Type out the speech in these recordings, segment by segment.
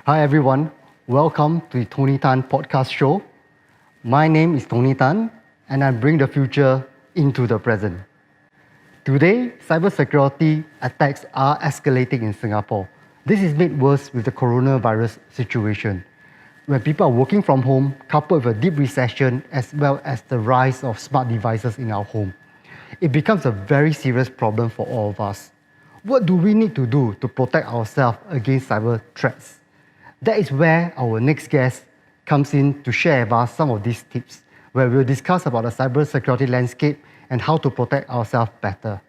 Hi everyone, welcome to the Tony Tan podcast show. My name is Tony Tan and I bring the future into the present. Today, cybersecurity attacks are escalating in Singapore. This is made worse with the coronavirus situation. When people are working from home, coupled with a deep recession as well as the rise of smart devices in our home, it becomes a very serious problem for all of us. What do we need to do to protect ourselves against cyber threats? That is where our next guest comes in to share with us some of these tips, where we'll discuss about the cybersecurity landscape and how to protect ourselves better.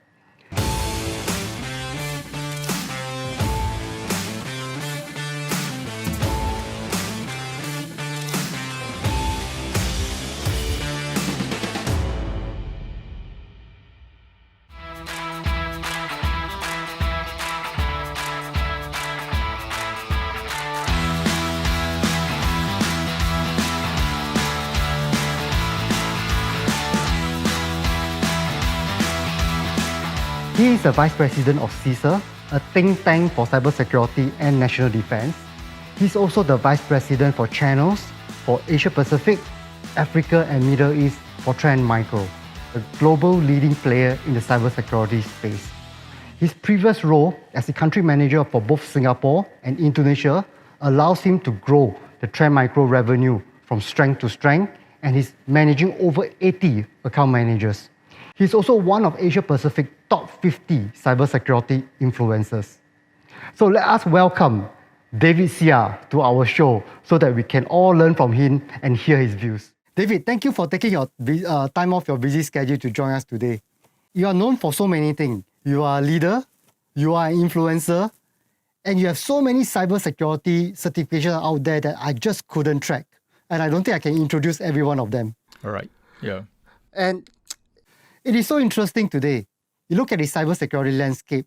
He is the Vice President of CISA, a think tank for cybersecurity and national defense. He's also the Vice President for Channels for Asia Pacific, Africa and Middle East for Trend Micro, a global leading player in the cybersecurity space. His previous role as the country manager for both Singapore and Indonesia allows him to grow the Trend Micro revenue from strength to strength, and he's managing over 80 account managers. He's also one of Asia Pacific top 50 cybersecurity influencers. So let us welcome David Sia to our show so that we can all learn from him and hear his views. David, thank you for taking your time off your busy schedule to join us today. You are known for so many things. You are a leader, you are an influencer, and you have so many cybersecurity certifications out there that I just couldn't track. And I don't think I can introduce every one of them. All right. Yeah. And it is so interesting today. You look at the cybersecurity landscape.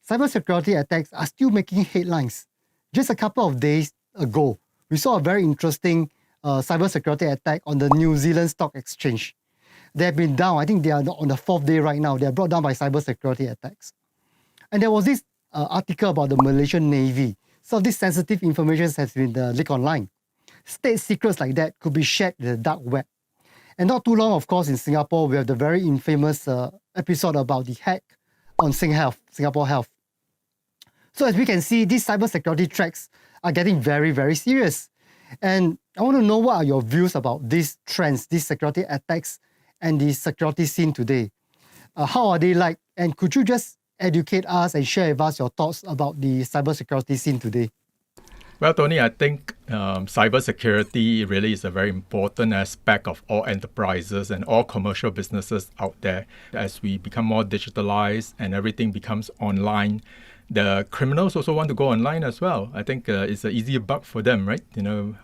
Cybersecurity attacks are still making headlines. Just a couple of days ago, we saw a very interesting cybersecurity attack on the New Zealand Stock Exchange. They have been down. I think they are on the 4th day right now. They are brought down by cybersecurity attacks. And there was this article about the Malaysian Navy. So this sensitive information has been leaked online. State secrets like that could be shared in the dark web. And not too long, of course, in Singapore, we have the very infamous episode about the hack on Singapore Health. So as we can see, these cybersecurity threats are getting very, very serious. And I want to know what are your views about these trends, these security attacks, and the security scene today. How are they like? And could you just educate us and share with us your thoughts about the cybersecurity scene today? Well, Tony, I think cybersecurity really is a very important aspect of all enterprises and all commercial businesses out there. As we become more digitalized and everything becomes online, the criminals also want to go online as well. I think it's an easier buck for them, right?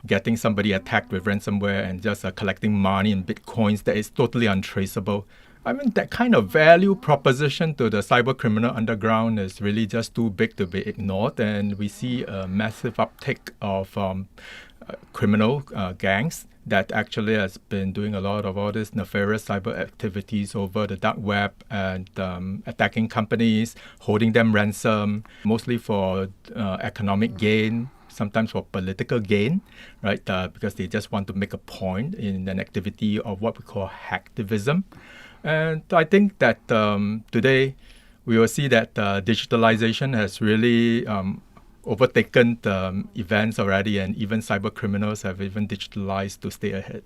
Getting somebody attacked with ransomware and just collecting money in bitcoins that is totally untraceable. I mean, that kind of value proposition to the cyber criminal underground is really just too big to be ignored. And we see a massive uptick of criminal gangs that actually has been doing a lot of all these nefarious cyber activities over the dark web and attacking companies, holding them ransom, mostly for economic gain, sometimes for political gain, right? Because they just want to make a point in an activity of what we call hacktivism. And I think that today we will see that digitalization has really overtaken events already, and even cyber criminals have even digitalized to stay ahead.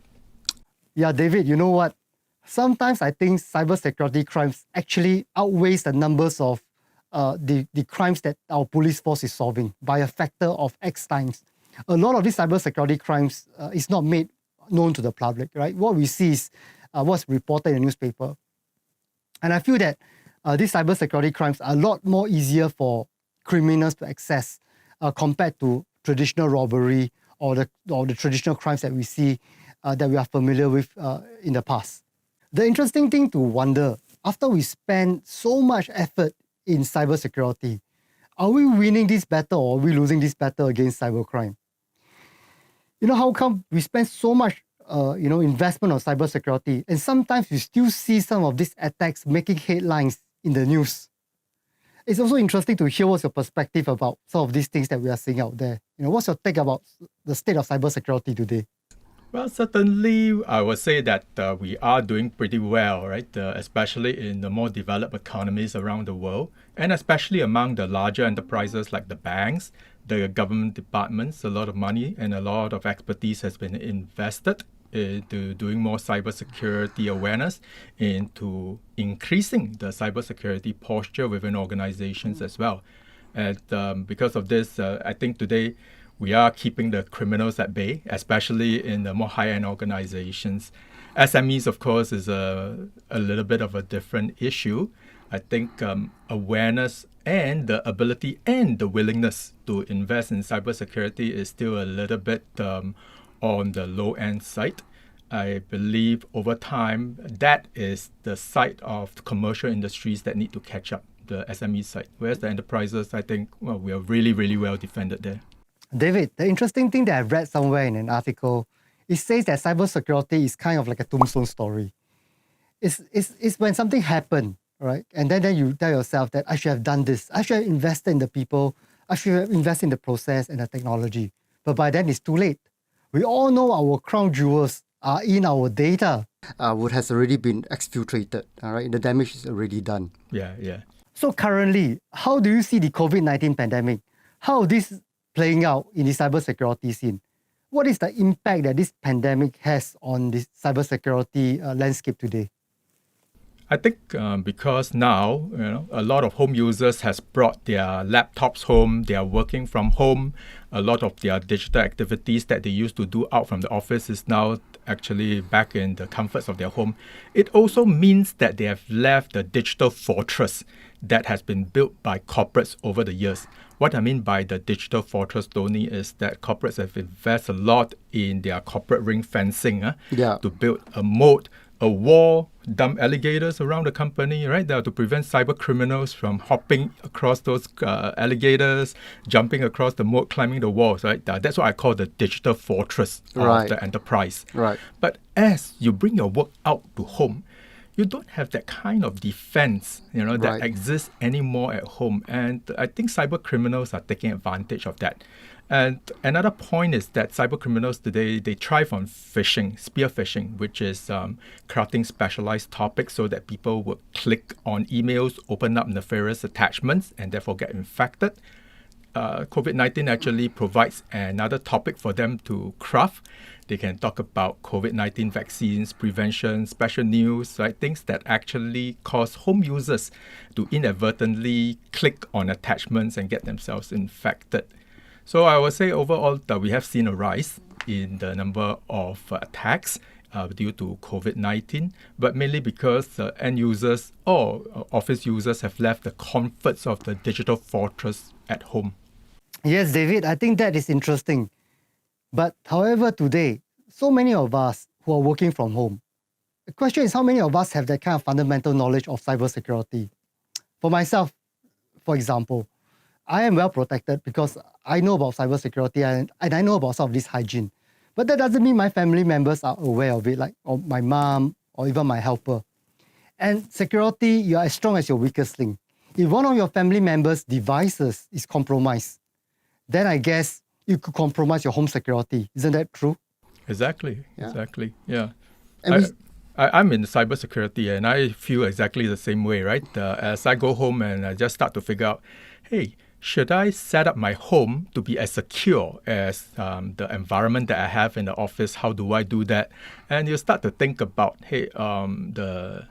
Yeah, David, you know what? Sometimes I think cybersecurity crimes actually outweighs the numbers of the crimes that our police force is solving by a factor of X times. A lot of these cybersecurity crimes is not made known to the public, right? What we see is what's reported in the newspaper. And I feel that these cybersecurity crimes are a lot more easier for criminals to access compared to traditional robbery or the traditional crimes that we see that we are familiar with in the past. The interesting thing to wonder, after we spend so much effort in cybersecurity, are we winning this battle or are we losing this battle against cybercrime? How come we spend so much investment on cybersecurity, and sometimes you still see some of these attacks making headlines in the news? It's also interesting to hear what's your perspective about some of these things that we are seeing out there. What's your take about the state of cybersecurity today? Well, certainly, I would say that we are doing pretty well, right? Especially in the more developed economies around the world, and especially among the larger enterprises like the banks, the government departments. A lot of money and a lot of expertise has been invested into doing more cybersecurity awareness, into increasing the cybersecurity posture within organizations as well. And because of this, I think today we are keeping the criminals at bay, especially in the more high-end organizations. SMEs, of course, is a little bit of a different issue. I think awareness and the ability and the willingness to invest in cybersecurity is still a little bit on the low-end side. I believe over time, that is the side of commercial industries that need to catch up, the SME side. Whereas the enterprises, I think, well, we are really, really well defended there. David, the interesting thing that I've read somewhere in an article, it says that cybersecurity is kind of like a tombstone story. It's when something happened, right? And then you tell yourself that I should have done this. I should have invested in the people. I should have invested in the process and the technology. But by then it's too late. We all know our crown jewels are in our data. Would has already been exfiltrated, all right? The damage is already done. Yeah. So currently, how do you see the COVID-19 pandemic? How this playing out in the cybersecurity scene? What is the impact that this pandemic has on the cybersecurity landscape today? I think because now, a lot of home users has brought their laptops home, they are working from home. A lot of their digital activities that they used to do out from the office is now actually back in the comforts of their home. It also means that they have left the digital fortress that has been built by corporates over the years. What I mean by the digital fortress, Tony, is that corporates have invested a lot in their corporate ring fencing to build a moat, a wall, dump alligators around the company, right? To prevent cyber criminals from hopping across those alligators, jumping across the moat, climbing the walls, right? That's what I call the digital fortress of the enterprise. Right. But as you bring your work out to home, you don't have that kind of defense, that exists anymore at home. And I think cyber criminals are taking advantage of that. And another point is that cyber criminals today, they thrive on phishing, spear phishing, which is crafting specialized topics so that people will click on emails, open up nefarious attachments, and therefore get infected. COVID-19 actually provides another topic for them to craft. They can talk about COVID-19 vaccines, prevention, special news, right? Things that actually cause home users to inadvertently click on attachments and get themselves infected. So I would say overall that we have seen a rise in the number of attacks due to COVID-19, but mainly because end users or office users have left the comforts of the digital fortress at home. Yes, David, I think that is interesting. But however, today, so many of us who are working from home, the question is how many of us have that kind of fundamental knowledge of cybersecurity? For myself, for example, I am well protected because I know about cybersecurity and I know about some of this hygiene. But that doesn't mean my family members are aware of it, like or my mom or even my helper. And security, you are as strong as your weakest link. If one of your family members' devices is compromised, then I guess you could compromise your home security. Isn't that true? Exactly. Yeah. I'm in cybersecurity and I feel exactly the same way, right? As I go home and I just start to figure out, hey, should I set up my home to be as secure as the environment that I have in the office? How do I do that? And you start to think about, hey, the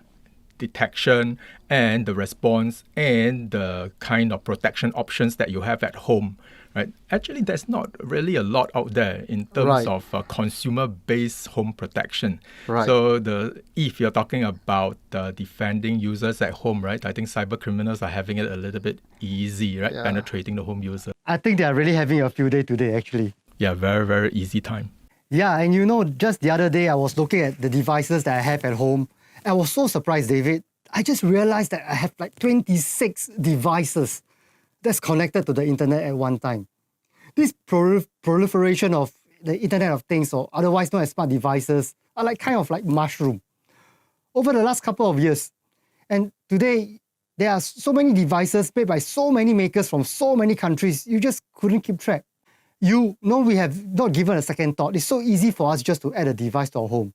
detection and the response and the kind of protection options that you have at home, right? Actually, there's not really a lot out there in terms of consumer-based home protection. Right. So if you're talking about defending users at home, right, I think cyber criminals are having it a little bit easy, right, penetrating the home user. I think they are really having a field day today, actually. Yeah, very, very easy time. Yeah, and just the other day, I was looking at the devices that I have at home. I was so surprised, David. I just realized that I have like 26 devices that's connected to the internet at one time. This proliferation of the Internet of Things, or otherwise known as smart devices, are kind of like mushroom over the last couple of years. And today, There are so many devices made by so many makers from so many countries, you just couldn't keep track. You know, we have not given a second thought. It's so easy for us just to add a device to our home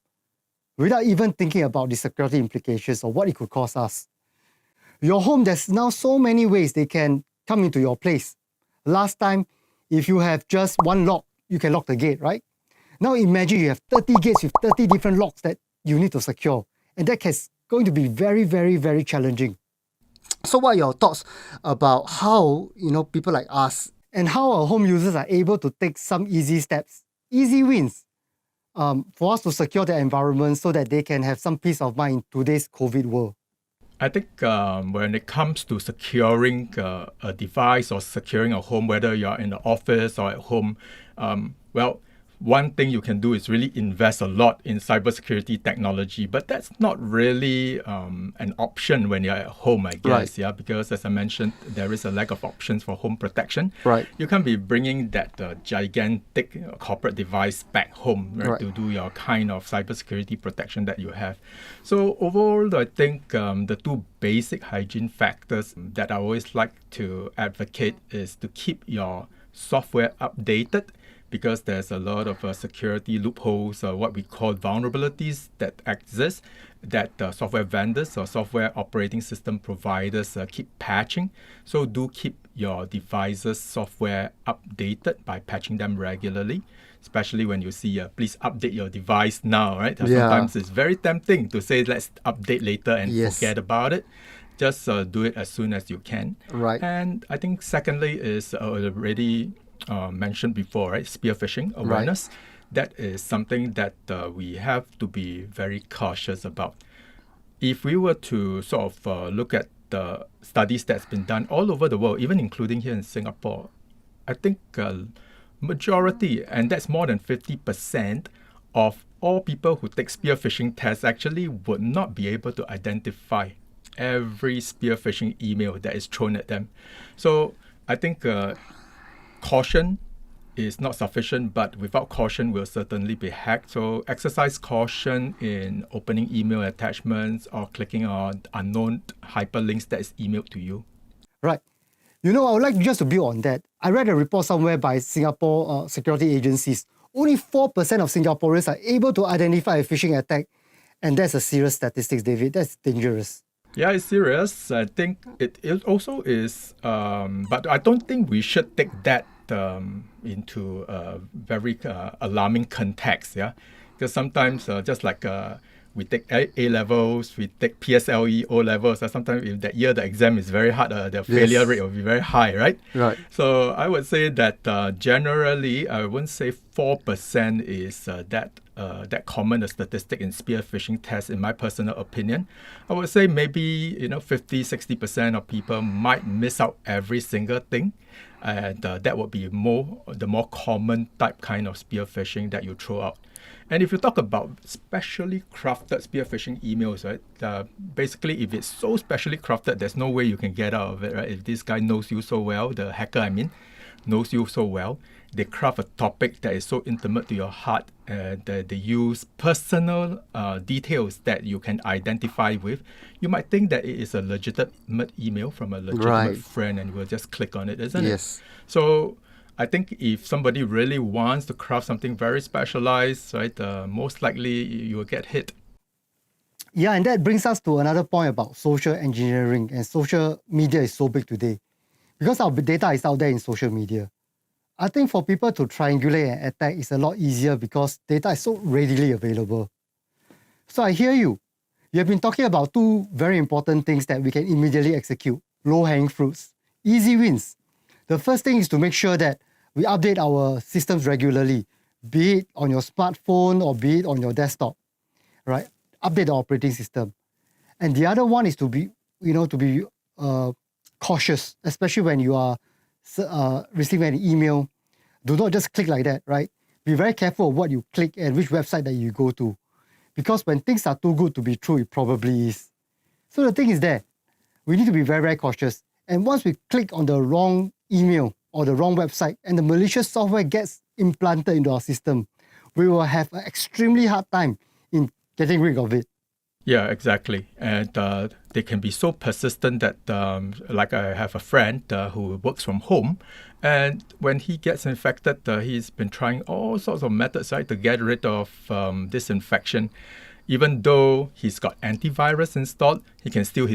without even thinking about the security implications or what it could cost us. Your home, there's now so many ways they can come into your place. Last time, if you have just one lock, you can lock the gate, right? Now imagine you have 30 gates with 30 different locks that you need to secure. And that is going to be very, very, very challenging. So what are your thoughts about how, people like us and how our home users are able to take some easy steps, easy wins, for us to secure their environment so that they can have some peace of mind in today's COVID world? I think when it comes to securing a device or securing a home, whether you're in the office or at home, well, one thing you can do is really invest a lot in cybersecurity technology, but that's not really an option when you're at home, I guess, Right. yeah, because as I mentioned, there is a lack of options for home protection. Right. You can't be bringing that gigantic corporate device back home, right, Right. to do your kind of cybersecurity protection that you have. So overall, I think the two basic hygiene factors that I always like to advocate is to keep your software updated, because there's a lot of security loopholes, what we call vulnerabilities that exist, that software vendors or software operating system providers keep patching. So do keep your devices software updated by patching them regularly, especially when you see please update your device now, right? Yeah. Sometimes it's very tempting to say let's update later and Yes. forget about it. Just do it as soon as you can. Right. And I think secondly is already mentioned before, right? Spear phishing awareness. That is something that we have to be very cautious about. If we were to sort of look at the studies that's been done all over the world, even including here in Singapore, I think majority, and that's more than 50% of all people who take spear phishing tests actually would not be able to identify every spear phishing email that is thrown at them. So I think caution is not sufficient, but without caution will certainly be hacked. So exercise caution in opening email attachments or clicking on unknown hyperlinks that is emailed to you. Right. I would like just to build on that. I read a report somewhere by Singapore security agencies. Only 4% of Singaporeans are able to identify a phishing attack. And that's a serious statistics, David. That's dangerous. Yeah, it's serious. I think it also is, but I don't think we should take that into a very alarming context, yeah? Because sometimes just like we take A levels, we take PSLE, O levels, sometimes if that year the exam is very hard, the failure rate will be very high, right? Right. So I would say that generally, I wouldn't say 4% is that common a statistic in spear phishing tests, in my personal opinion. I would say maybe 50-60% of people might miss out every single thing, and that would be the more common type kind of spear phishing that you throw out. And if you talk about specially crafted spear phishing emails, right? Basically, if it's so specially crafted, there's no way you can get out of it, right? If this guy knows you so well, the hacker, knows you so well, they craft a topic that is so intimate to your heart, that they use personal details that you can identify with. You might think that it is a legitimate email from a legitimate friend, and you will just click on it, isn't it? So I think if somebody really wants to craft something very specialized, right, most likely you will get hit. Yeah, and that brings us to another point about social engineering, and social media is so big today because our data is out there in social media. I think for people to triangulate and attack is a lot easier because data is so readily available. So I hear you. You have been talking about two very important things that we can immediately execute, low-hanging fruits, easy wins. The first thing is to make sure that we update our systems regularly, be it on your smartphone or be it on your desktop, right? Update the operating system. And the other one is to be cautious, especially when you are receiving an email. Do not just click like that, right? Be very careful of what you click and which website that you go to. Because when things are too good to be true, it probably is. So the thing is that we need to be very, very cautious. And once we click on the wrong email or the wrong website and the malicious software gets implanted into our system, we will have an extremely hard time in getting rid of it. Yeah, exactly. And they can be so persistent that, like I have a friend who works from home, and when he gets infected, he's been trying all sorts of methods, right, to get rid of this infection. Even though he's got antivirus installed, he can still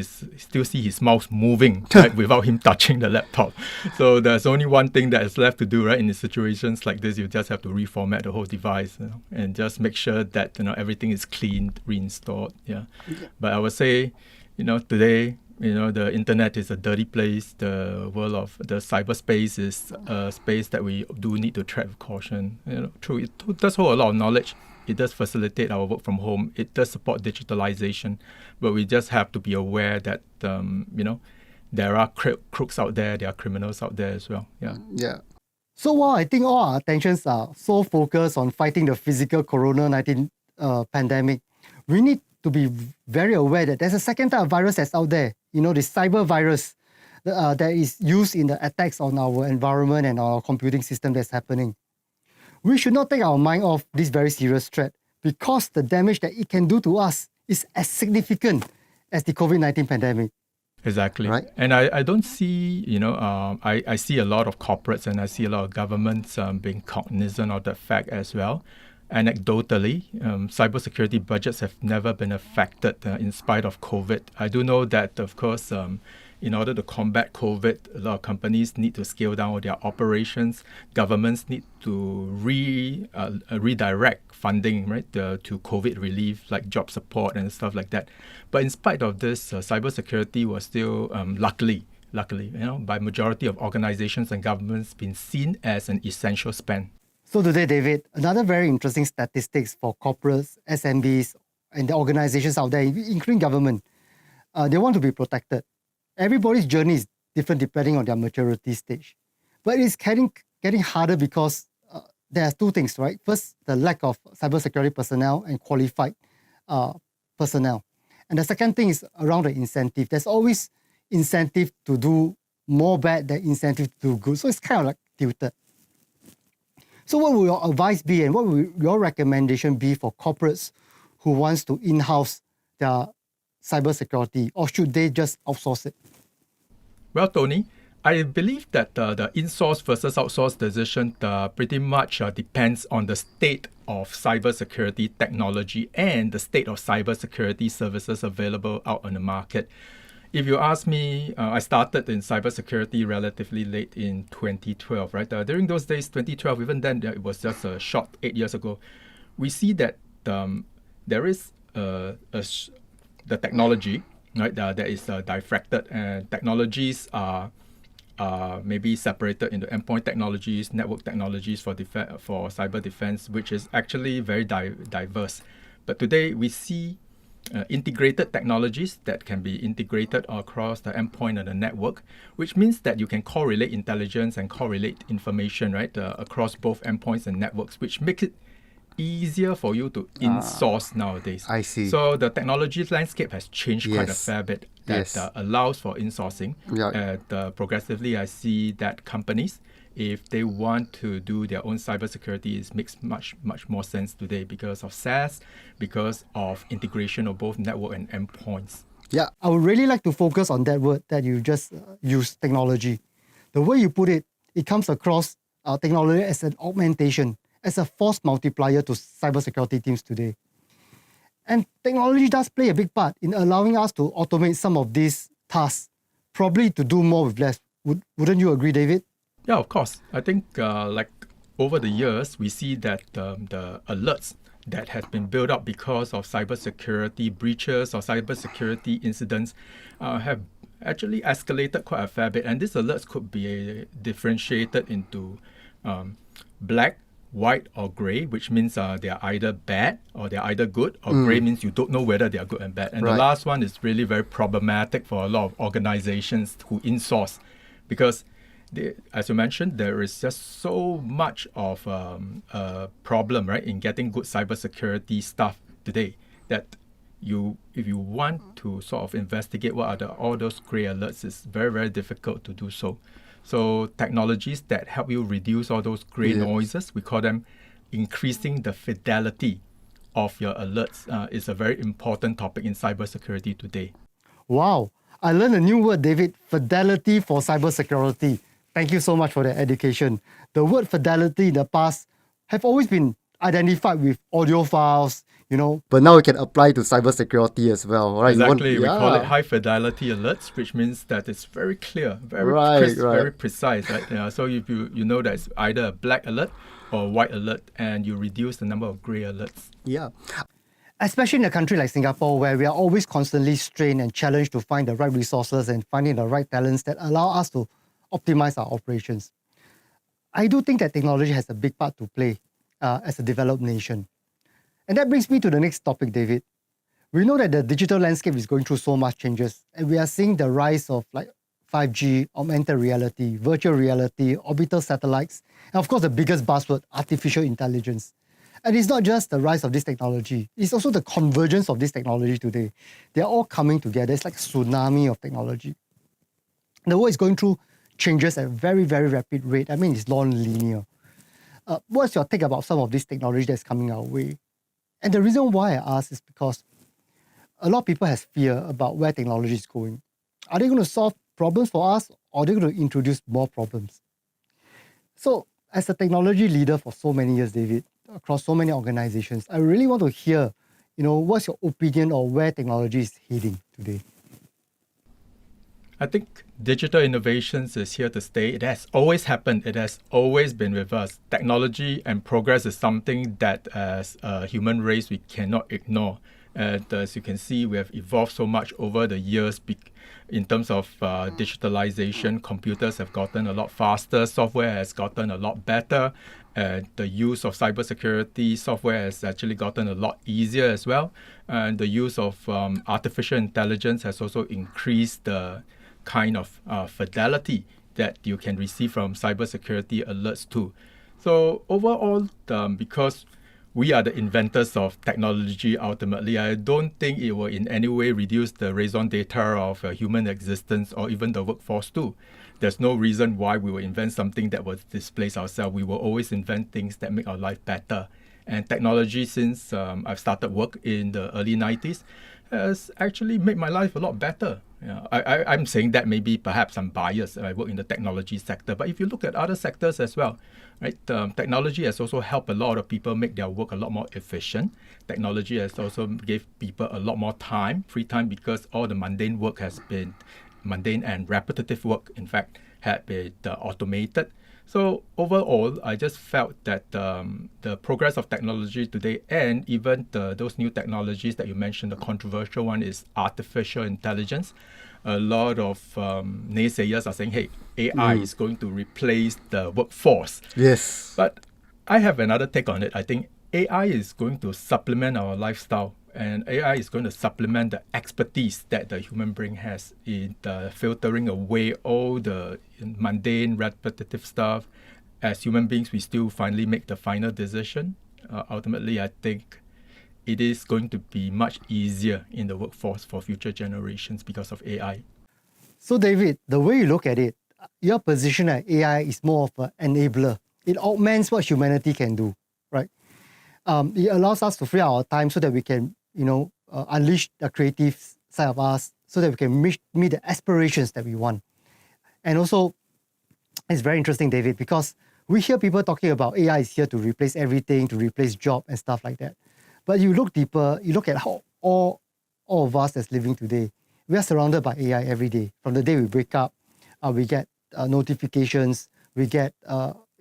see his mouse moving, right, without him touching the laptop. So there's only one thing that is left to do, right? In the situations like this, you just have to reformat the whole device, and just make sure that everything is cleaned, reinstalled. Yeah. But I would say, today, the internet is a dirty place. The world of the cyberspace is a space that we do need to tread with caution. True, it does hold a lot of knowledge. It does facilitate our work from home. It does support digitalization, but we just have to be aware that there are crooks out there, there are criminals out there as well. Yeah. Yeah. So while I think all our attentions are so focused on fighting the physical Corona-19 pandemic, we need to be very aware that there's a second type of virus that's out there. The cyber virus that is used in the attacks on our environment and our computing system that's happening. We should not take our mind off this very serious threat because the damage that it can do to us is as significant as the COVID-19 pandemic. Exactly. Right. And I don't see, I see a lot of corporates and I see a lot of governments being cognizant of that fact as well. Anecdotally, cybersecurity budgets have never been affected in spite of COVID. I do know that, of course, in order to combat COVID, a lot of companies need to scale down their operations. Governments need to redirect funding, right, to COVID relief, like job support and stuff like that. But in spite of this, cybersecurity was still, luckily, by majority of organizations and governments, been seen as an essential spend. So today, David, another very interesting statistics for corporates, SMBs, and the organizations out there, including government, they want to be protected. Everybody's journey is different depending on their maturity stage. But it's getting harder because there are two things, right? First, the lack of cybersecurity personnel and qualified personnel. And the second thing is around the incentive. There's always incentive to do more bad than incentive to do good. So it's kind of like tilted. So what will your advice be and what will your recommendation be for corporates who wants to in-house their cybersecurity, or should they just outsource it? Well, Tony, I believe that the insource versus outsource decision pretty much depends on the state of cybersecurity technology and the state of cybersecurity services available out on the market. If you ask me, I started in cybersecurity relatively late in 2012, right? During those days, 2012, even then, it was just a short 8 years ago. We see that there is the technology, right, that is diffracted, and technologies are maybe separated into endpoint technologies, network technologies for cyber defense, which is actually very diverse. But today we see integrated technologies that can be integrated across the endpoint and the network, which means that you can correlate intelligence and correlate information, right, across both endpoints and networks, which makes it easier for you to insource nowadays. I see. So the technology landscape has changed quite a fair bit that allows for insourcing. And progressively, I see that companies, if they want to do their own cybersecurity, it makes much more sense today because of SaaS, because of integration of both network and endpoints. Yeah, I would really like to focus on that word that you just used, technology. The way you put it, it comes across technology as an augmentation, as a force multiplier to cybersecurity teams today. And technology does play a big part in allowing us to automate some of these tasks, probably to do more with less. Wouldn't you agree, David? Yeah, of course. I think like over the years, we see that the alerts that has been built up because of cybersecurity breaches or cybersecurity incidents have actually escalated quite a fair bit. And these alerts could be differentiated into black, white, or gray, which means they are either bad or they are either good, or gray means you don't know whether they are good and bad. And the last one is really very problematic for a lot of organizations who insource, because as you mentioned, there is just so much of a problem, right, in getting good cybersecurity stuff today that if you want to sort of investigate what are all those gray alerts, it's very, very difficult to do so. So technologies that help you reduce all those gray noises, we call them increasing the fidelity of your alerts is a very important topic in cybersecurity today. Wow, I learned a new word, David, fidelity for cybersecurity. Thank you so much for the education. The word fidelity in the past have always been identified with audio files, but now we can apply to cybersecurity as well, right? Exactly. We call it high fidelity alerts, which means that it's very clear, very crisp, very precise, right? So if you know that it's either a black alert or a white alert, and you reduce the number of gray alerts. Yeah. Especially in a country like Singapore, where we are always constantly strained and challenged to find the right resources and finding the right talents that allow us to optimize our operations. I do think that technology has a big part to play as a developed nation. And that brings me to the next topic, David. We know that the digital landscape is going through so much changes, and we are seeing the rise of 5G, augmented reality, virtual reality, orbital satellites, and of course the biggest buzzword, artificial intelligence. And it's not just the rise of this technology, it's also the convergence of this technology today. They're all coming together. It's like a tsunami of technology. The world is going through changes at a very, very rapid rate. I mean, it's non-linear. What's your take about some of this technology that's coming our way? And the reason why I ask is because a lot of people have fear about where technology is going. Are they going to solve problems for us, or are they going to introduce more problems? So, as a technology leader for so many years, David, across so many organizations, I really want to hear, what's your opinion on where technology is heading today? I think digital innovations is here to stay. It has always happened. It has always been with us. Technology and progress is something that as a human race we cannot ignore. As you can see, we have evolved so much over the years in terms of digitalization. Computers have gotten a lot faster. Software has gotten a lot better. The use of cybersecurity software has actually gotten a lot easier as well. And the use of artificial intelligence has also increased the kind of fidelity that you can receive from cybersecurity alerts too. So overall, because we are the inventors of technology ultimately, I don't think it will in any way reduce the raison d'etre of human existence or even the workforce too. There's no reason why we will invent something that will displace ourselves. We will always invent things that make our life better. And technology, since I've started work in the early 90s, has actually made my life a lot better. I'm saying that maybe perhaps I'm biased. I work in the technology sector, but if you look at other sectors as well, right? Technology has also helped a lot of people make their work a lot more efficient. Technology has also gave people a lot more time, free time, because all the mundane work has been mundane and repetitive work, in fact, had been automated. So overall, I just felt that the progress of technology today, and even those new technologies that you mentioned, the controversial one is artificial intelligence. A lot of naysayers are saying, hey, AI is going to replace the workforce. Yes. But I have another take on it. I think AI is going to supplement our lifestyle, and AI is going to supplement the expertise that the human brain has in filtering away all the mundane, repetitive stuff. As human beings, we still finally make the final decision. Ultimately, I think it is going to be much easier in the workforce for future generations because of AI. So, David, the way you look at it, your position at AI is more of an enabler. It augments what humanity can do, right? It allows us to free our time so that we can, unleash the creative side of us, so that we can meet the aspirations that we want. And also, it's very interesting, David, because we hear people talking about AI is here to replace everything, to replace job and stuff like that. But you look deeper, you look at how all of us that's living today, we are surrounded by AI every day. From the day we wake up, we get notifications, we get,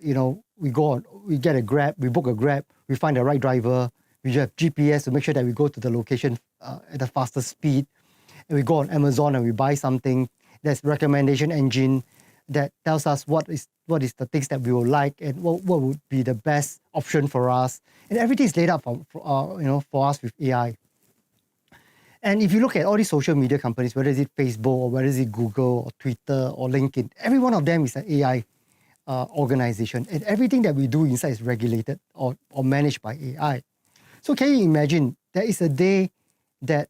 we get a Grab, we book a Grab, we find the right driver, we have GPS to make sure that we go to the location at the fastest speed, and we go on Amazon and we buy something. There's recommendation engine that tells us what is the things that we will like and what would be the best option for us. And everything is laid out for us with AI. And if you look at all these social media companies, whether it's Facebook or whether it's Google or Twitter or LinkedIn, every one of them is an AI organization. And everything that we do inside is regulated or managed by AI. So can you imagine there is a day that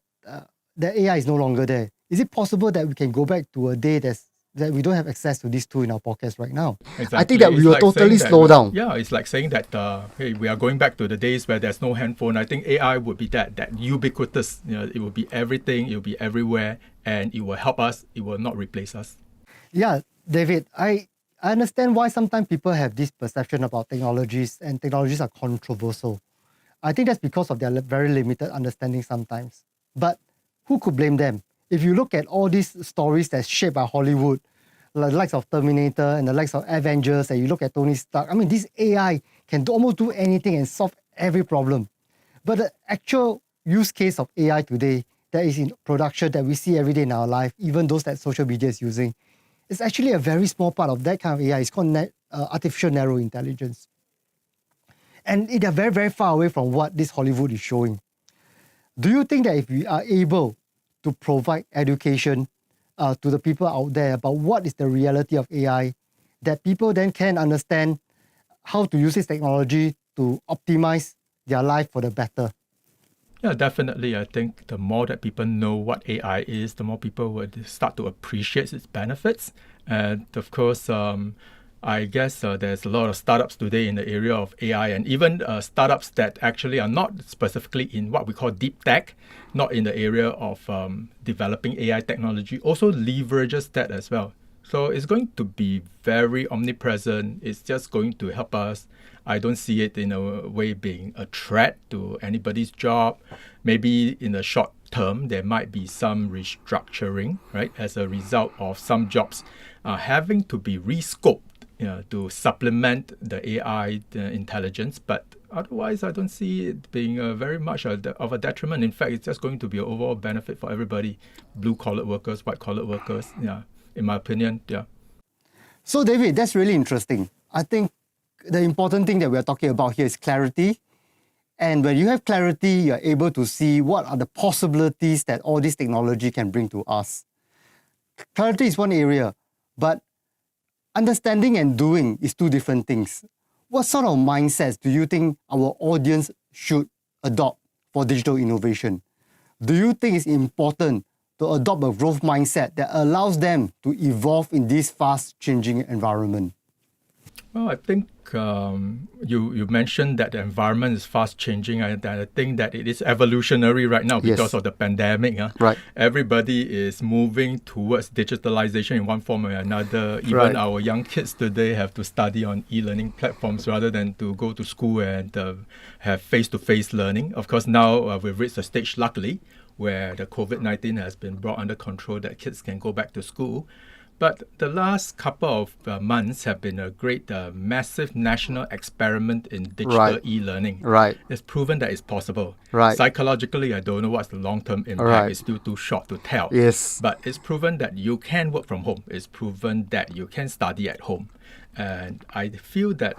the AI is no longer there? Is it possible that we can go back to a day that's that we don't have access to these tools in our pockets right now. Exactly. I think that we It's will like totally saying that, slow down. Yeah, it's like saying that, hey, we are going back to the days where there's no handphone. I think AI would be that ubiquitous. It will be everything. It will be everywhere, and it will help us. It will not replace us. Yeah, David, I understand why sometimes people have this perception about technologies, and technologies are controversial. I think that's because of their very limited understanding sometimes. But who could blame them? If you look at all these stories that's shaped by Hollywood, like the likes of Terminator and the likes of Avengers, and you look at Tony Stark, I mean, this AI can almost do anything and solve every problem. But the actual use case of AI today that is in production that we see every day in our life, even those that social media is using, is actually a very small part of that kind of AI. It's called artificial narrow intelligence. And they are very, very far away from what this Hollywood is showing. Do you think that if we are able to provide education to the people out there about what is the reality of AI, that people then can understand how to use this technology to optimize their life for the better? Yeah, definitely. I think the more that people know what AI is, the more people would start to appreciate its benefits. And of course, I guess there's a lot of startups today in the area of AI, and even startups that actually are not specifically in what we call deep tech, not in the area of developing AI technology, also leverages that as well. So it's going to be very omnipresent. It's just going to help us. I don't see it in a way being a threat to anybody's job. Maybe in the short term, there might be some restructuring, right, as a result of some jobs having to be rescoped to supplement the AI intelligence. But otherwise, I don't see it being very much of a detriment. In fact, it's just going to be an overall benefit for everybody, blue-collar workers, white-collar workers, in my opinion, yeah. So, David, that's really interesting. I think the important thing that we're talking about here is clarity. And when you have clarity, you're able to see what are the possibilities that all this technology can bring to us. Clarity is one area, but understanding and doing is two different things. What sort of mindsets do you think our audience should adopt for digital innovation? Do you think it's important to adopt a growth mindset that allows them to evolve in this fast-changing environment? Well, I think you mentioned that the environment is fast changing, and I think that it is evolutionary right now because of the pandemic. Right. Everybody is moving towards digitalization in one form or another. Even our young kids today have to study on e-learning platforms rather than to go to school and have face-to-face learning. Of course, now we've reached a stage, luckily, where the COVID-19 has been brought under control, that kids can go back to school. But the last couple of months have been a great, massive national experiment in digital e-learning. Right. It's proven that it's possible. Right. Psychologically, I don't know what's the long-term impact. Right. It's still too short to tell. Yes. But it's proven that you can work from home. It's proven that you can study at home. And I feel that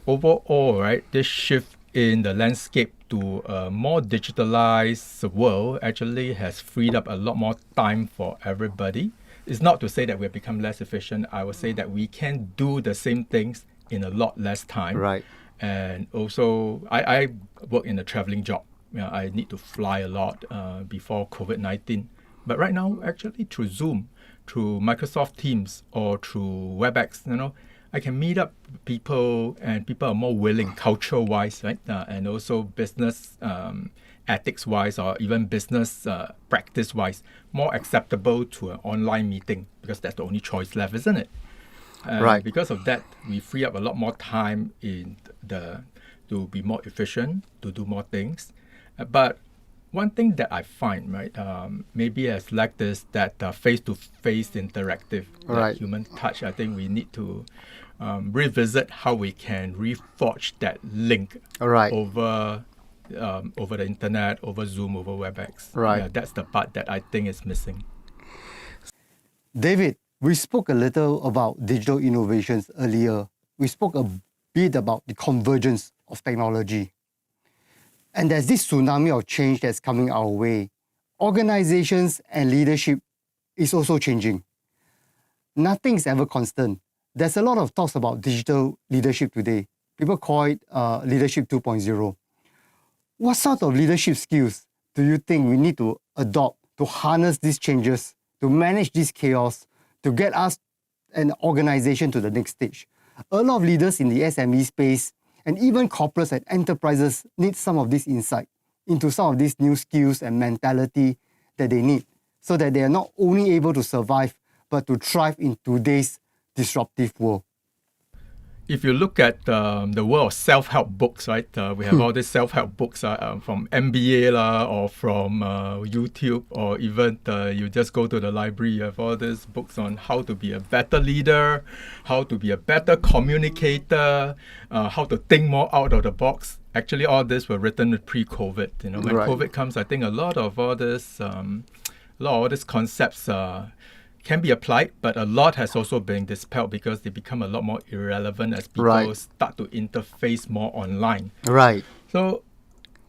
overall, right, this shift in the landscape to a more digitalized world actually has freed up a lot more time for everybody. It's not to say that we've become less efficient. I would say that we can do the same things in a lot less time. Right. And also, I work in a traveling job. I need to fly a lot before COVID-19. But right now, actually, through Zoom, through Microsoft Teams, or through WebEx, I can meet up people, and people are more willing, culture-wise, right? And also business ethics-wise, or even business practice-wise, more acceptable to an online meeting, because that's the only choice left, isn't it? Right. Because of that, we free up a lot more time to be more efficient, to do more things. But one thing that I find, right, maybe has lacked is that face-to-face interactive, that human touch. I think we need to revisit how we can reforge that link over the internet, over Zoom, over WebEx. Right. Yeah, that's the part that I think is missing. David, we spoke a little about digital innovations earlier. We spoke a bit about the convergence of technology. And there's this tsunami of change that's coming our way. Organizations and leadership is also changing. Nothing is ever constant. There's a lot of talks about digital leadership today. People call it leadership 2.0. What sort of leadership skills do you think we need to adopt to harness these changes, to manage this chaos, to get us an organization to the next stage. A lot of leaders in the SME space and even corporates and enterprises need some of this insight into some of these new skills and mentality that they need so that they are not only able to survive, but to thrive in today's disruptive world. If you look at the world of self-help books, right? We have all these self-help books from MBA or from YouTube, or even you just go to the library. You have all these books on how to be a better leader, how to be a better communicator, how to think more out of the box. Actually, all this were written pre-COVID. When COVID comes, I think a lot of all this, concepts can be applied, but a lot has also been dispelled because they become a lot more irrelevant as people start to interface more online. Right. So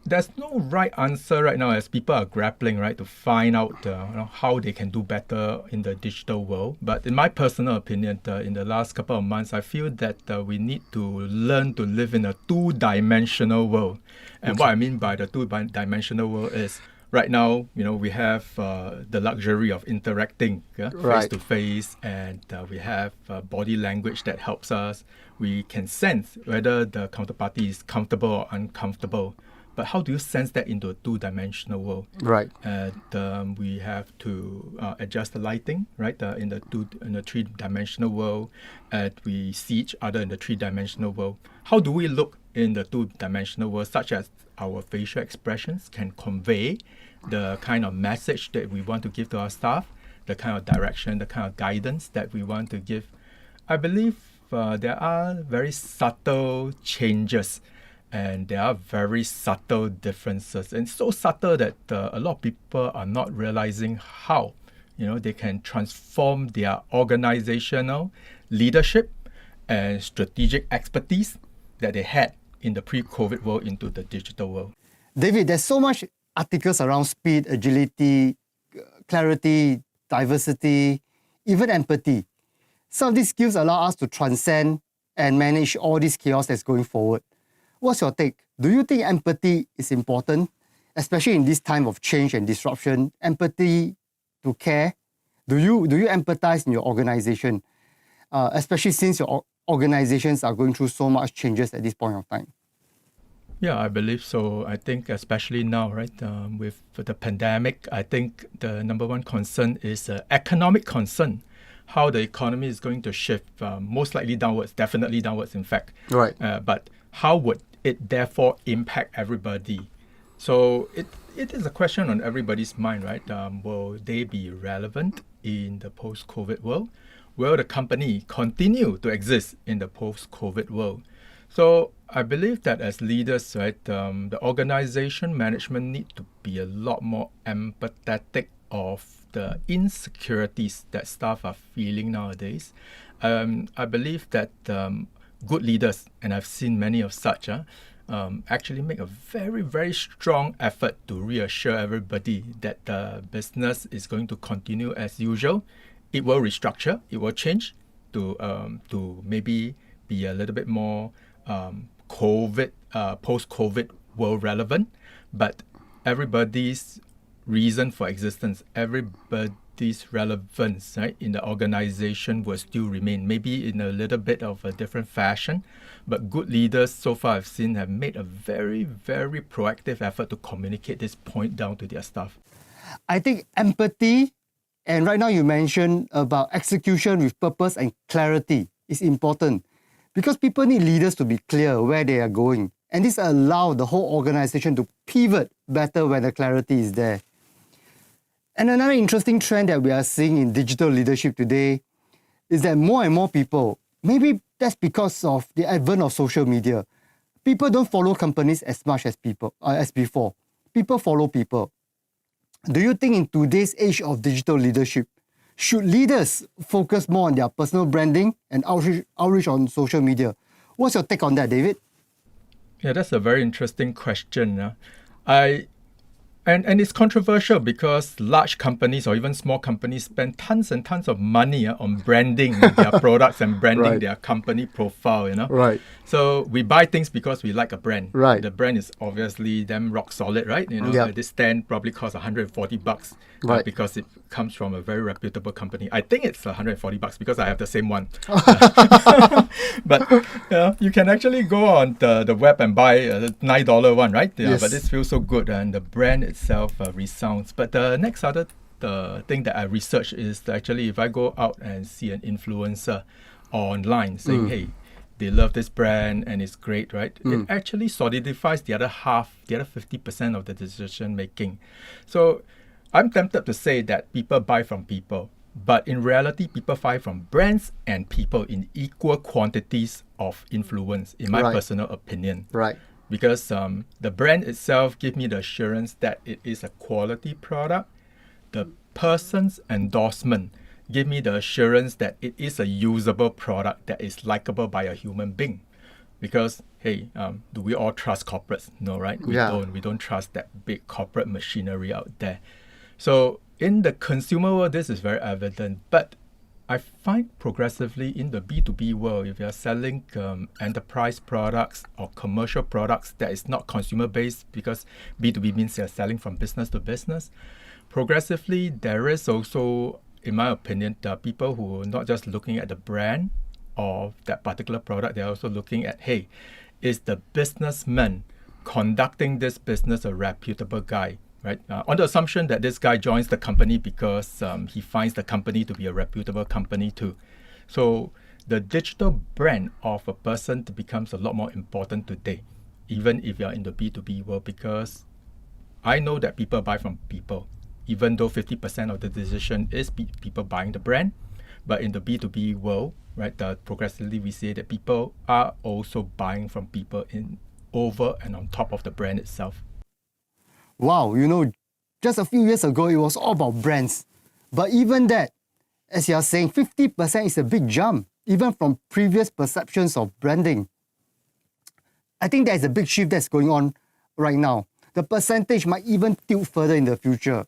there's no right answer right now as people are grappling, right, to find out how they can do better in the digital world. But in my personal opinion, in the last couple of months, I feel that we need to learn to live in a two-dimensional world. And what I mean by the two-dimensional world is, right now, we have the luxury of interacting face-to-face, and we have body language that helps us. We can sense whether the counterparty is comfortable or uncomfortable. But how do you sense that into a two-dimensional world? Right. And we have to adjust the lighting, right? In the three-dimensional world, and we see each other in the three-dimensional world. How do we look in the two-dimensional world, such as our facial expressions can convey the kind of message that we want to give to our staff, the kind of direction, the kind of guidance that we want to give? I believe there are very subtle changes, and there are very subtle differences, and so subtle that a lot of people are not realizing how they can transform their organizational leadership and strategic expertise that they had in the pre-COVID world into the digital world. David, there's so much articles around speed, agility, clarity, diversity, even empathy. Some of these skills allow us to transcend and manage all this chaos that's going forward. What's your take? Do you think empathy is important, especially in this time of change and disruption? Empathy to care? Do you empathize in your organization, especially since your organizations are going through so much changes at this point of time? Yeah, I believe so. I think especially now, right, with the pandemic, I think the number one concern is economic concern. How the economy is going to shift, most likely downwards, definitely downwards, in fact. Right. But how would it therefore impact everybody? So it is a question on everybody's mind, right? Will they be relevant in the post-COVID world? Will the company continue to exist in the post-COVID world? So I believe that as leaders, right, the organization management need to be a lot more empathetic of the insecurities that staff are feeling nowadays. I believe that good leaders, and I've seen many of such, actually make a very, very strong effort to reassure everybody that the business is going to continue as usual. It will restructure, it will change to maybe be a little bit more post-COVID world relevant, but everybody's reason for existence, everybody's relevance, right, in the organization will still remain, maybe in a little bit of a different fashion. But good leaders, so far I've seen, have made a very, very proactive effort to communicate this point down to their staff. I think empathy, and right now you mentioned about execution with purpose and clarity is important, because people need leaders to be clear where they are going. And this allows the whole organization to pivot better when the clarity is there. And another interesting trend that we are seeing in digital leadership today is that more and more people, maybe that's because of the advent of social media, people don't follow companies as much as before. People follow people. Do you think in today's age of digital leadership, should leaders focus more on their personal branding and outreach on social media? What's your take on that, David? Yeah, that's a very interesting question. I And it's controversial because large companies or even small companies spend tons and tons of money on branding their products and branding Right. their company profile, Right. So we buy things because we like a brand. Right. The brand is obviously damn rock solid, right? Yep. This stand probably costs $140 Right. because it comes from a very reputable company. I think it's $140 because I have the same one. But you can actually go on the web and buy a $9 one, right? Yeah, Yes. but this feels so good and the brand itself resounds. But the next other thing that I research is actually if I go out and see an influencer online saying, hey, they love this brand and it's great, right? It actually solidifies the other half, the other 50% of the decision making. So I'm tempted to say that people buy from people, but in reality, people buy from brands and people in equal quantities of influence, in my Right. personal opinion. Right. Because the brand itself gives me the assurance that it is a quality product. The person's endorsement give me the assurance that it is a usable product that is likable by a human being. Because, hey, do we all trust corporates? No, right? We Yeah. don't. We don't trust that big corporate machinery out there. So in the consumer world, this is very evident. But I find progressively in the B2B world, if you're selling enterprise products or commercial products that is not consumer-based, because B2B means you're selling from business to business, progressively there is also, in my opinion, there are people who are not just looking at the brand of that particular product, they're also looking at, hey, is the businessman conducting this business a reputable guy? Right? On the assumption that this guy joins the company because he finds the company to be a reputable company too. So the digital brand of a person becomes a lot more important today, even if you're in the B2B world, because I know that people buy from people, even though 50% of the decision is people buying the brand. But in the B2B world, right, progressively we see that people are also buying from people in over and on top of the brand itself. Wow, just a few years ago, it was all about brands. But even that, as you're saying, 50% is a big jump, even from previous perceptions of branding. I think there's a big shift that's going on right now. The percentage might even tilt further in the future.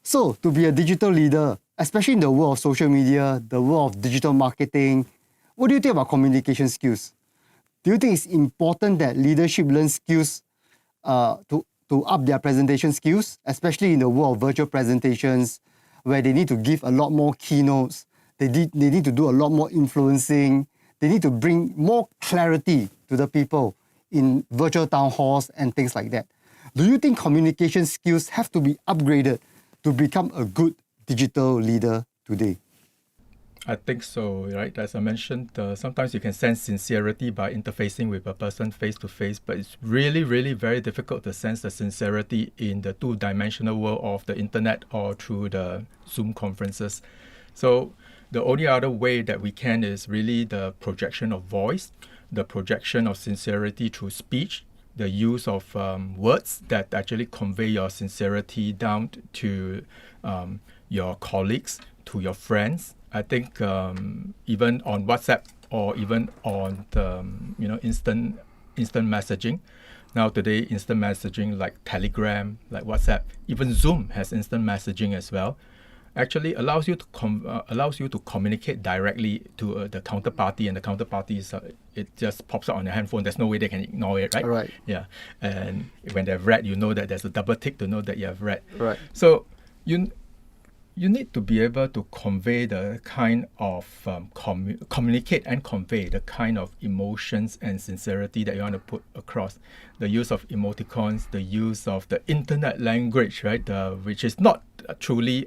So, to be a digital leader, especially in the world of social media, the world of digital marketing, what do you think about communication skills? Do you think it's important that leadership learns skills to up their presentation skills, especially in the world of virtual presentations, where they need to give a lot more keynotes, they need to do a lot more influencing, they need to bring more clarity to the people in virtual town halls and things like that. Do you think communication skills have to be upgraded to become a good digital leader today? I think so, right? As I mentioned, sometimes you can sense sincerity by interfacing with a person face to face, but it's really, really very difficult to sense the sincerity in the two-dimensional world of the internet or through the Zoom conferences. So the only other way that we can is really the projection of voice, the projection of sincerity through speech, the use of words that actually convey your sincerity down to your colleagues, to your friends. I think even on WhatsApp or even on the instant messaging. Now today, instant messaging like Telegram, like WhatsApp, even Zoom has instant messaging as well. Actually allows you to communicate directly to the counterparty, and the counterparty is it just pops out on your handphone. There's no way they can ignore it, right? Right. Yeah, and when they've read, that there's a double tick to know that you have read. Right. So you need to be able to convey the kind of communicate and convey the kind of emotions and sincerity that you want to put across. The use of emoticons, the use of the internet language, right? Which is not truly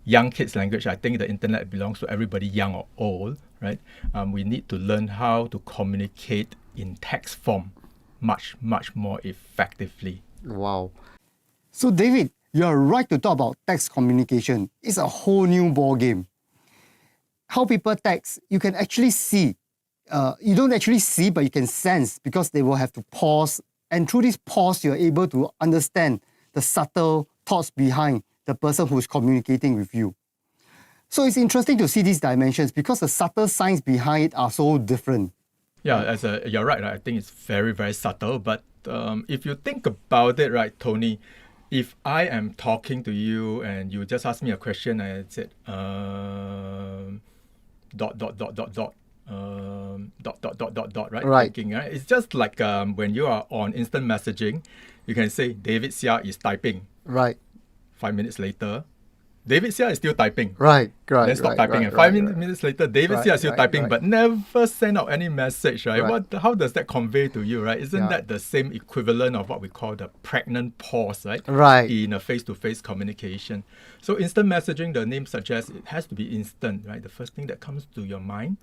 young kids language. I think the internet belongs to everybody, young or old, right? We need to learn how to communicate in text form much, much more effectively. Wow. So David, you're right to talk about text communication. It's a whole new ball game. How people text, you can actually see. You don't actually see, but you can sense, because they will have to pause. And through this pause, you're able to understand the subtle thoughts behind the person who's communicating with you. So it's interesting to see these dimensions because the subtle signs behind it are so different. Yeah, you're right. I think it's very, very subtle, but if you think about it, right, Tony, if I am talking to you and you just ask me a question and I said, right? Right. Thinking, right? It's just like when you are on instant messaging, you can say David Xia is typing. Right. 5 minutes later, David Xia is still typing. Right. Then stop typing. And 5 minutes later, David Xia is still typing, but never send out any message, right? How does that convey to you, right? Isn't that the same equivalent of what we call the pregnant pause, right? Right. In a face-to-face communication. So instant messaging, the name suggests it has to be instant, right? The first thing that comes to your mind,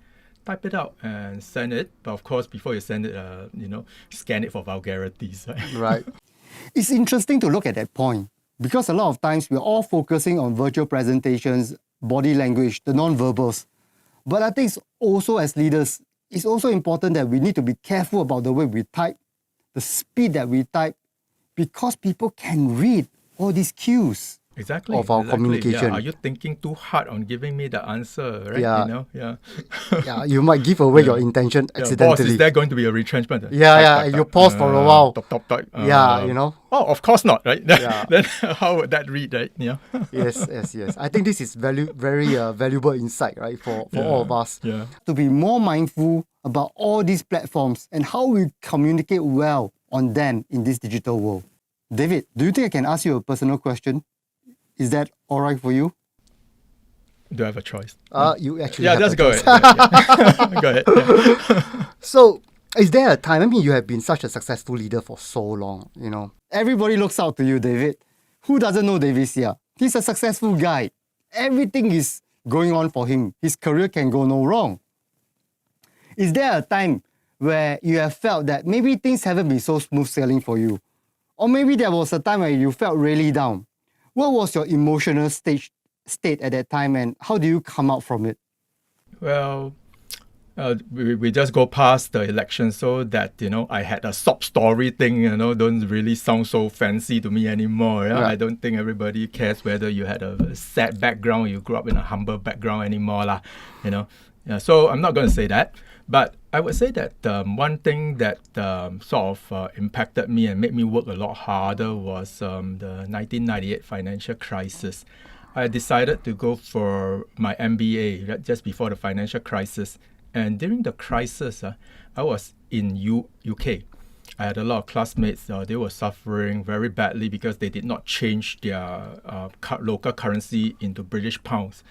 type it out and send it. But of course, before you send it, scan it for vulgarities, right? Right. It's interesting to look at that point because a lot of times we're all focusing on virtual presentations, body language, the non-verbals. But I think it's also as leaders, it's also important that we need to be careful about the way we type, the speed that we type, because people can read all these cues. Exactly. Of our communication. Yeah. Are you thinking too hard on giving me the answer, right? Yeah. Yeah. You might give away your intention accidentally. Boss, is there going to be a retrenchment? And you pause for a while. Oh, of course not, right? Then how would that read, right? Yeah. Yes. I think this is very valuable insight, right, for all of us. Yeah. To be more mindful about all these platforms and how we communicate well on them in this digital world. David, do you think I can ask you a personal question? Is that all right for you? Do I have a choice? You actually have just a go choice. ahead. Go ahead. Yeah. So, is there a time, I mean, you have been such a successful leader for so long, Everybody looks out to you, David. Who doesn't know David Xia? He's a successful guy. Everything is going on for him. His career can go no wrong. Is there a time where you have felt that maybe things haven't been so smooth sailing for you? Or maybe there was a time where you felt really down? What was your emotional state at that time, and how do you come out from it? Well, we just go past the election, so that I had a sob story thing. Don't really sound so fancy to me anymore. Yeah? Right. I don't think everybody cares whether you had a sad background, you grew up in a humble background anymore, lah. So I'm not going to say that. But I would say that one thing that sort of impacted me and made me work a lot harder was the 1998 financial crisis. I decided to go for my MBA just before the financial crisis. And during the crisis, I was in UK. I had a lot of classmates. They were suffering very badly because they did not change their local currency into British pounds.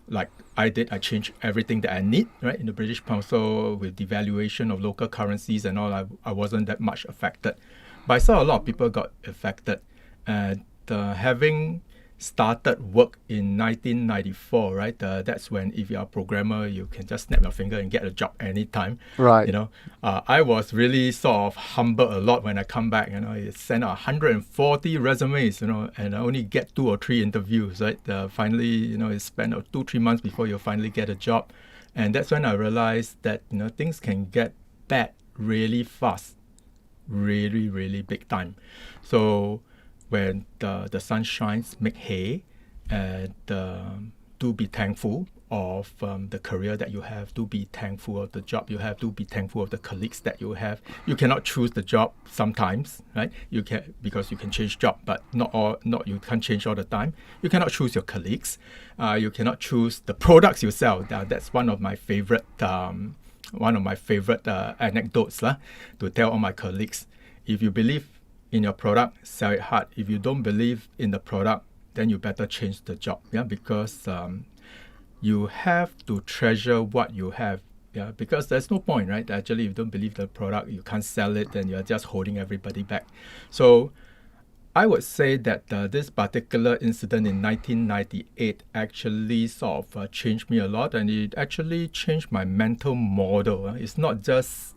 Like I did, I changed everything that I need, right, in the British pound. So with devaluation of local currencies and all, I wasn't that much affected. But I saw a lot of people got affected. And having started work in 1994, right, that's when if you're a programmer, you can just snap your finger and get a job anytime. Right. I was really sort of humbled a lot when I come back. I sent out 140 resumes, and I only get 2 or 3 interviews, right? Finally, it spent 2-3 months before you finally get a job. And that's when I realized that, things can get bad really fast, really, really big time. So when the sun shines, make hay, and do be thankful of the career that you have. Do be thankful of the job you have. Do be thankful of the colleagues that you have. You cannot choose the job sometimes, right? You can, because you can change job, but you can't change all the time. You cannot choose your colleagues. You cannot choose the products you sell. That's one of my favorite anecdotes to tell all my colleagues. If you believe in your product, sell it hard. If you don't believe in the product, then you better change the job. Because you have to treasure what you have. Because there's no point, right? Actually, if you don't believe the product, you can't sell it, then you're just holding everybody back. So I would say that this particular incident in 1998 actually sort of changed me a lot, and it actually changed my mental model. It's not just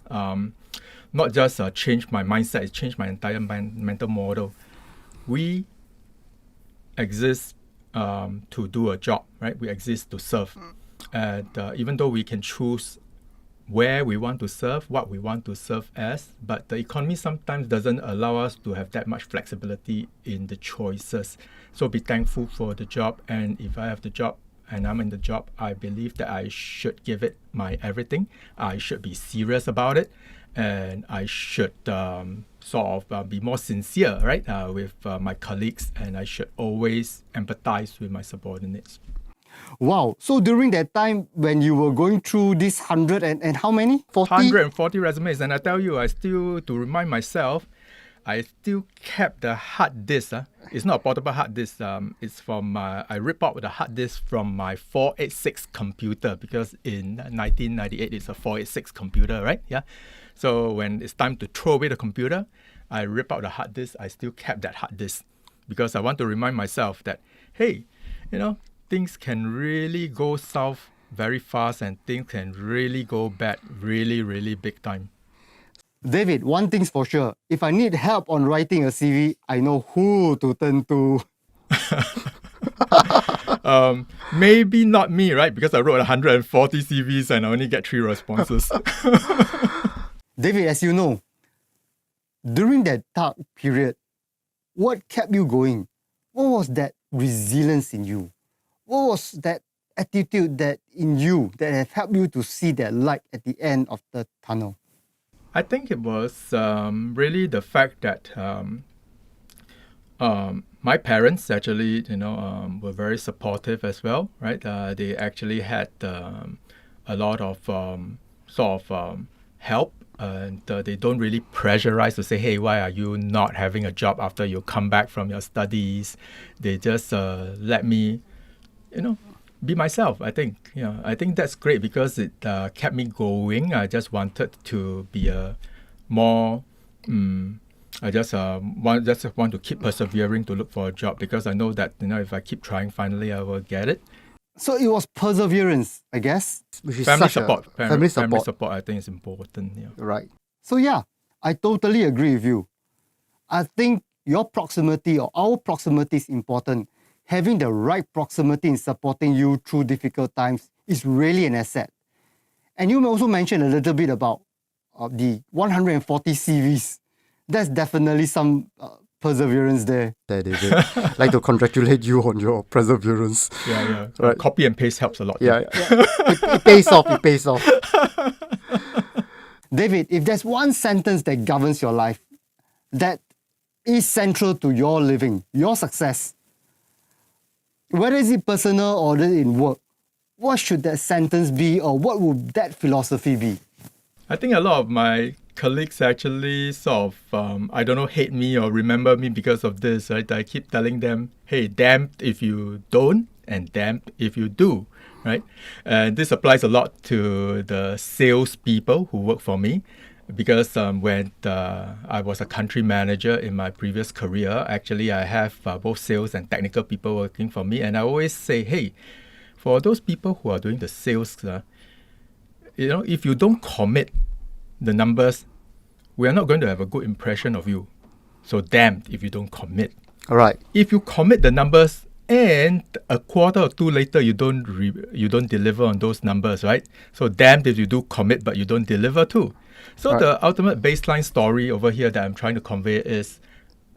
changed my mindset, it changed my entire mental model. We exist to do a job, right? We exist to serve. And even though we can choose where we want to serve, what we want to serve as, but the economy sometimes doesn't allow us to have that much flexibility in the choices. So be thankful for the job, and if I have the job, and I'm in the job, I believe that I should give it my everything. I should be serious about it, and I should be more sincere, right, with my colleagues, and I should always empathize with my subordinates. Wow. So during that time when you were going through this 100 and how many? 40? 140 resumes. And I tell you, to remind myself, I still kept the hard disk. It's not a portable hard disk. It's from, I rip out the hard disk from my 486 computer, because in 1998, it's a 486 computer, right? Yeah. So when it's time to throw away the computer, I rip out the hard disk. I still kept that hard disk because I want to remind myself that, hey, things can really go south very fast, and things can really go bad really, really big time. David, one thing's for sure. If I need help on writing a CV, I know who to turn to. Maybe not me, right? Because I wrote 140 CVs and I only get 3 responses. David, as you know, during that dark period, what kept you going? What was that resilience in you? What was that attitude that in you that have helped you to see that light at the end of the tunnel? I think it was really the fact that my parents actually, were very supportive as well, right? They actually had a lot of help, and they don't really pressurize to say, hey, why are you not having a job after you come back from your studies? They just let me, be myself. I think that's great because it kept me going. I just wanted to be a more. I just want to keep persevering to look for a job, because I know that if I keep trying, finally I will get it. So it was perseverance, I guess, which is Family such support. Family support, I think is important. Yeah. Right. So yeah, I totally agree with you. I think your proximity or our proximity is important. Having the right proximity in supporting you through difficult times is really an asset. And you also mentioned a little bit about the 140 CVs. That's definitely some perseverance there. David. I'd like to congratulate you on your perseverance. Yeah. Right. Copy and paste helps a lot. Yeah. It pays off. It pays off. David, if there's one sentence that governs your life, that is central to your living, your success, whether it's personal or in work, what should that sentence be, or what would that philosophy be? I think a lot of my colleagues actually hate me or remember me because of this, right? I keep telling them, hey, damned if you don't, and damned if you do, right? And this applies a lot to the sales people who work for me, because when I was a country manager in my previous career, actually I have both sales and technical people working for me. And I always say, hey, for those people who are doing the sales, if you don't commit the numbers, we are not going to have a good impression of you. So damned if you don't commit. All right. If you commit the numbers and a quarter or two later you don't deliver on those numbers, right? So damned if you do commit but you don't deliver too. So right. The ultimate baseline story over here that I'm trying to convey is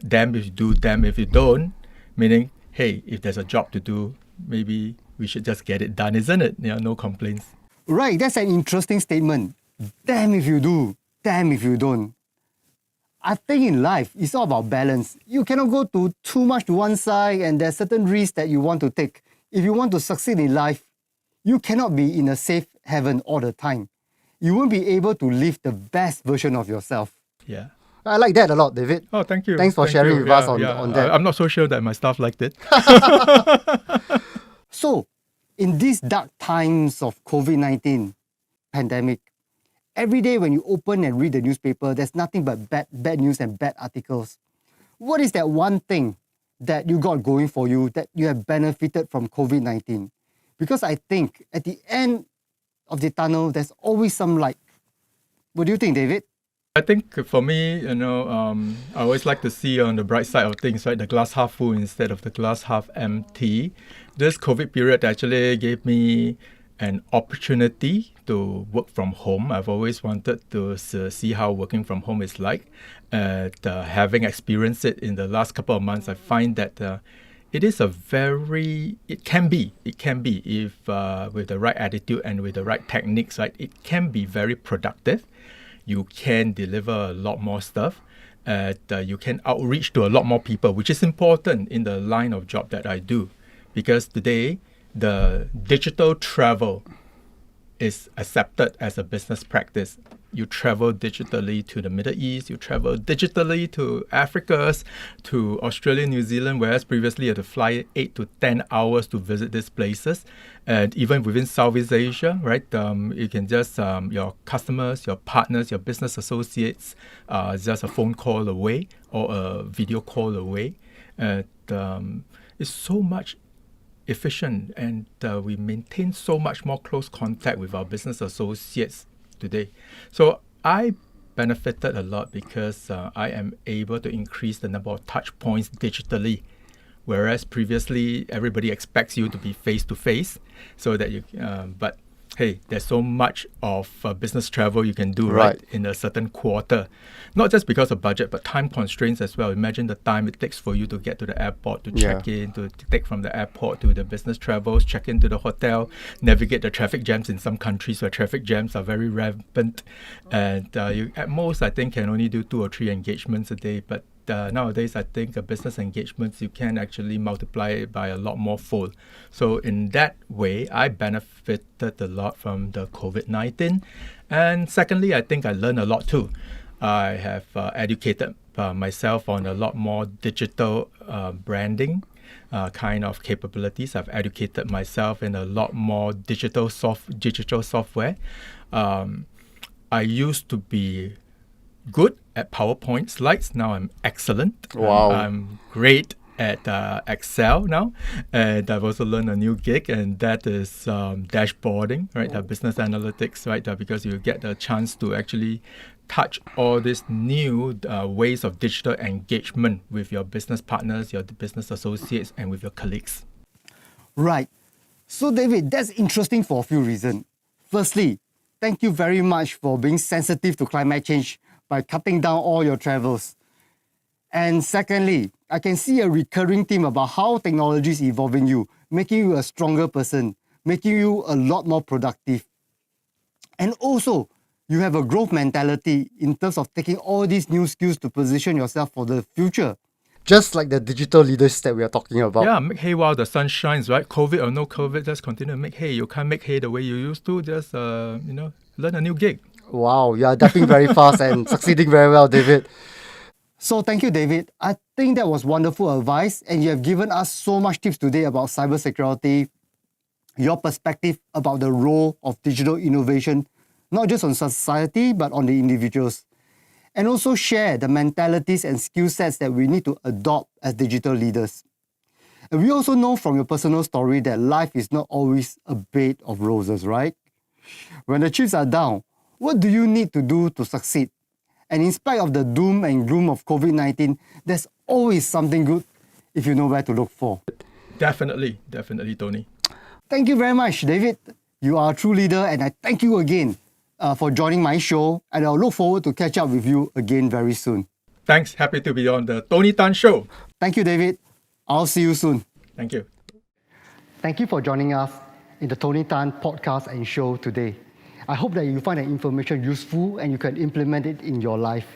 damned if you do, damned if you don't. Meaning, hey, if there's a job to do, maybe we should just get it done, isn't it? No complaints. Right, that's an interesting statement. Damn if you do, damn if you don't. I think in life, it's all about balance. You cannot go too much to one side, and there's certain risks that you want to take. If you want to succeed in life, you cannot be in a safe haven all the time. You won't be able to live the best version of yourself. Yeah. I like that a lot, David. Oh, thank you. Thanks for sharing with us on that. I'm not so sure that my staff liked it. So, in these dark times of COVID-19 pandemic, every day when you open and read the newspaper, there's nothing but bad news and bad articles. What is that one thing that you got going for you, that you have benefited from COVID-19? Because I think at the end of the tunnel, there's always some light. What do you think, David? I think for me, I always like to see on the bright side of things, right? The glass half full instead of the glass half empty. This COVID period actually gave me an opportunity to work from home. I've always wanted to see how working from home is like. Having experienced it in the last couple of months, I find that it can be if with the right attitude and with the right techniques, right, it can be very productive. You can deliver a lot more stuff. You can outreach to a lot more people, which is important in the line of job that I do. Because today, the digital travel is accepted as a business practice. You travel digitally to the Middle East, you travel digitally to Africa, to Australia, New Zealand, whereas previously you had to fly 8 to 10 hours to visit these places. And even within Southeast Asia, right, you can just, your customers, your partners, your business associates, just a phone call away or a video call away. And it's so much efficient, and we maintain so much more close contact with our business associates today. So I benefited a lot because I am able to increase the number of touch points digitally, whereas previously everybody expects you to be face to face, so that you. But hey, there's so much of business travel you can do right in a certain quarter, not just because of budget, but time constraints as well. Imagine the time it takes for you to get to the airport, to check in, to take from the airport to the business travels, check into the hotel, navigate the traffic jams in some countries where traffic jams are very rampant. And you, at most, I think, can only do 2 or 3 engagements a day. But nowadays, I think business engagements, you can actually multiply it by a lot more fold. So in that way, I benefited a lot from the COVID-19. And secondly, I think I learned a lot too. I have educated myself on a lot more digital branding kind of capabilities. I've educated myself in a lot more digital software. I used to be good at PowerPoint slides. Now I'm excellent. Wow. I'm great at Excel now. And I've also learned a new gig, and that is dashboarding, right? Business analytics, right? Because you get the chance to actually touch all these new ways of digital engagement with your business partners, your business associates, and with your colleagues. Right. So, David, that's interesting for a few reasons. Firstly, thank you very much for being sensitive to climate change by cutting down all your travels. And secondly, I can see a recurring theme about how technology is evolving you, making you a stronger person, making you a lot more productive. And also, you have a growth mentality in terms of taking all these new skills to position yourself for the future. Just like the digital leaders that we are talking about. Yeah, make hay while the sun shines, right? COVID or no COVID, just continue to make hay. You can't make hay the way you used to. Just, learn a new gig. Wow, you are adapting very fast and succeeding very well, David. So thank you, David. I think that was wonderful advice, and you have given us so much tips today about cybersecurity, your perspective about the role of digital innovation, not just on society, but on the individuals. And also share the mentalities and skill sets that we need to adopt as digital leaders. And we also know from your personal story that life is not always a bed of roses, right? When the chips are down, what do you need to do to succeed? And in spite of the doom and gloom of COVID-19, there's always something good if you know where to look for. Definitely, Tony. Thank you very much, David. You are a true leader, and I thank you again for joining my show, and I'll look forward to catch up with you again very soon. Thanks. Happy to be on the Tony Tan Show. Thank you, David. I'll see you soon. Thank you. Thank you for joining us in the Tony Tan podcast and show today. I hope that you find the information useful and you can implement it in your life.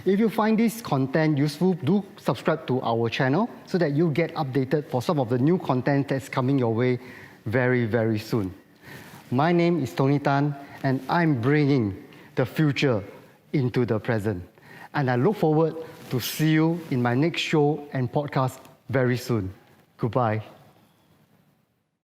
If you find this content useful, do subscribe to our channel so that you get updated for some of the new content that's coming your way very, very soon. My name is Tony Tan, and I'm bringing the future into the present. And I look forward to see you in my next show and podcast very soon. Goodbye.